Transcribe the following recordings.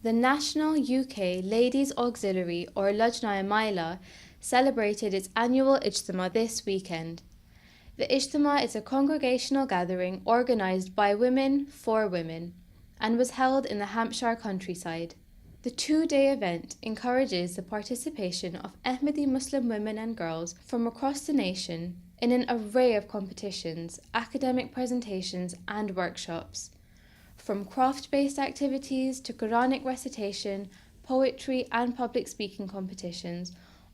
The National UK Ladies Auxiliary, or Lajna, celebrated its annual Ijtema this weekend. The Ijtema is a congregational gathering organised by women for women and was held in the Hampshire countryside. The two-day event encourages the participation of Ahmadi Muslim women and girls from across the nation in an array of competitions, academic presentations and workshops. From craft-based activities to Quranic recitation, poetry and public speaking competitions,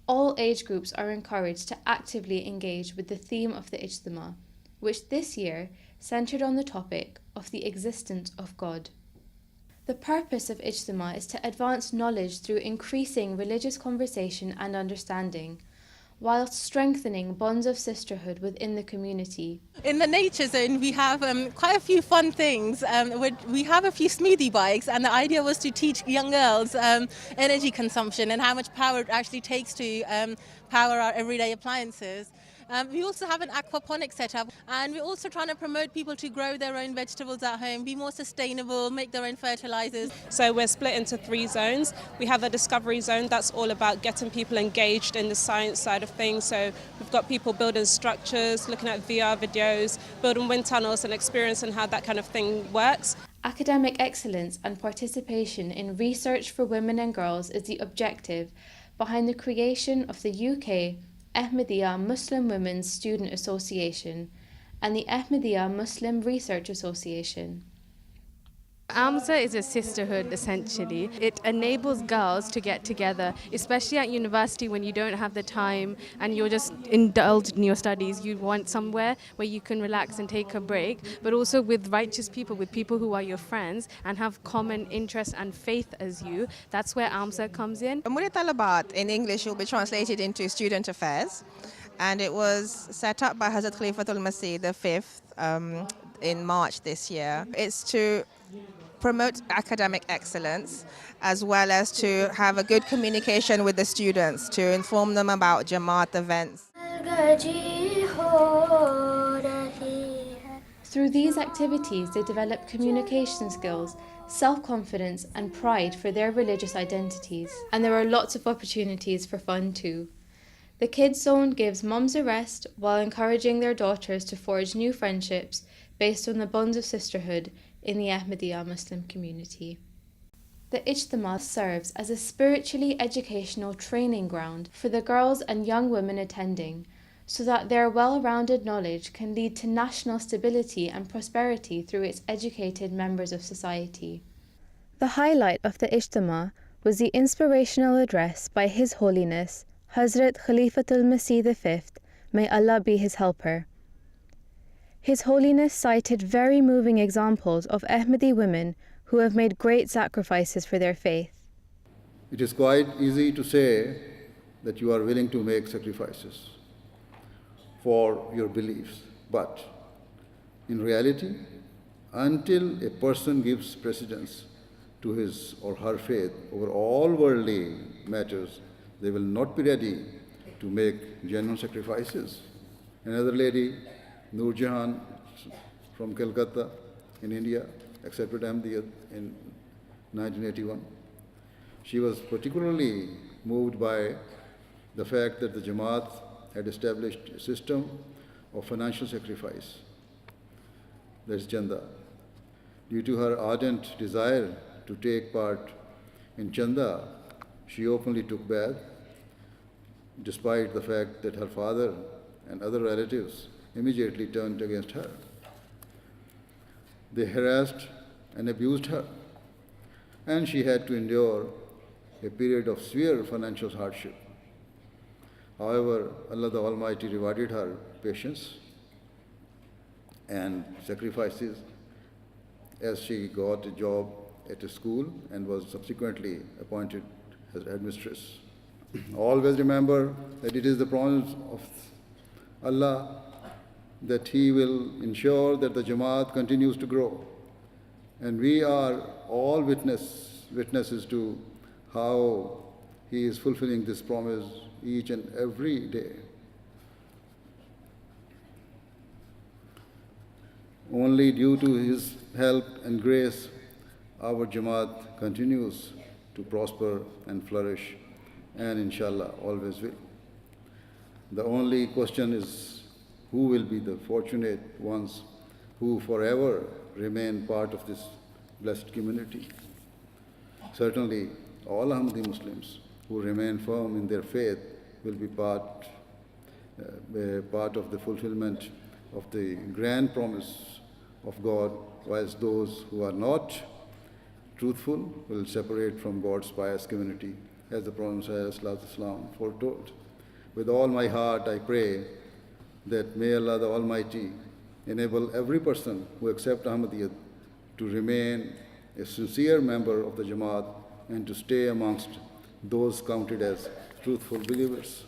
all age groups are encouraged to actively engage with the theme of the Ijtema, which this year centred on the topic of the existence of God. The purpose of Ijtema is to advance knowledge through increasing religious conversation and understanding, whilst strengthening bonds of sisterhood within the community. In the nature zone, we have quite a few fun things. We have a few smoothie bikes, and the idea was to teach young girls energy consumption and how much power it actually takes to power our everyday appliances. We also have an aquaponics setup, and we're also trying to promote people to grow their own vegetables at home, be more sustainable, make their own fertilizers. So we're split into 3 zones. We have a discovery zone that's all about getting people engaged in the science side of things. So we've got people building structures, looking at VR videos, building wind tunnels and experiencing how that kind of thing works. Academic excellence and participation in research for women and girls is the objective behind the creation of the UK Ahmadiyya Muslim Women's Student Association and the Ahmadiyya Muslim Research Association. AMSA is a sisterhood, essentially. It enables girls to get together, especially at university when you don't have the time and you're just indulged in your studies. You want somewhere where you can relax and take a break, but also with righteous people, with people who are your friends and have common interests and faith as you. That's where AMSA comes in. Murid Talabat in English will be translated into Student Affairs, and it was set up by Hazrat Khalifatul Masih the 5th in March this year. It's to promote academic excellence, as well as to have a good communication with the students, to inform them about Jamaat events. Through these activities, they develop communication skills, self-confidence and pride for their religious identities. And there are lots of opportunities for fun too. The Kids Zone gives mums a rest while encouraging their daughters to forge new friendships based on the bonds of sisterhood in the Ahmadiyya Muslim community. The Ijtema serves as a spiritually educational training ground for the girls and young women attending, so that their well-rounded knowledge can lead to national stability and prosperity through its educated members of society. The highlight of the Ijtema was the inspirational address by His Holiness Hazrat Khalifatul Masih V, may Allah be his helper. His Holiness cited very moving examples of Ahmadi women who have made great sacrifices for their faith. It is quite easy to say that you are willing to make sacrifices for your beliefs, but in reality, until a person gives precedence to his or her faith over all worldly matters, they will not be ready to make genuine sacrifices. Another lady, Noor Jahan from Calcutta in India, accepted Ahmadiyya in 1981. She was particularly moved by the fact that the Jamaat had established a system of financial sacrifice, that is Chanda. Due to her ardent desire to take part in Chanda, she openly took bath, despite the fact that her father and other relatives immediately turned against her. They harassed and abused her, and she had to endure a period of severe financial hardship. However, Allah the Almighty rewarded her patience and sacrifices as she got a job at a school and was subsequently appointed as headmistress. Always remember that it is the promise of Allah that He will ensure that the Jamaat continues to grow. And we are all witnesses to how He is fulfilling this promise each and every day. Only due to His help and grace, our Jamaat continues to prosper and flourish, and inshallah always will. The only question is who will be the fortunate ones who forever remain part of this blessed community. Certainly, all Ahmadi Muslims who remain firm in their faith will be part of the fulfillment of the grand promise of God, whilst those who are not truthful will separate from God's pious community, as the Prophet ﷺ foretold. With all my heart, I pray that may Allah the Almighty enable every person who accepts Ahmadiyyat to remain a sincere member of the Jamaat and to stay amongst those counted as truthful believers.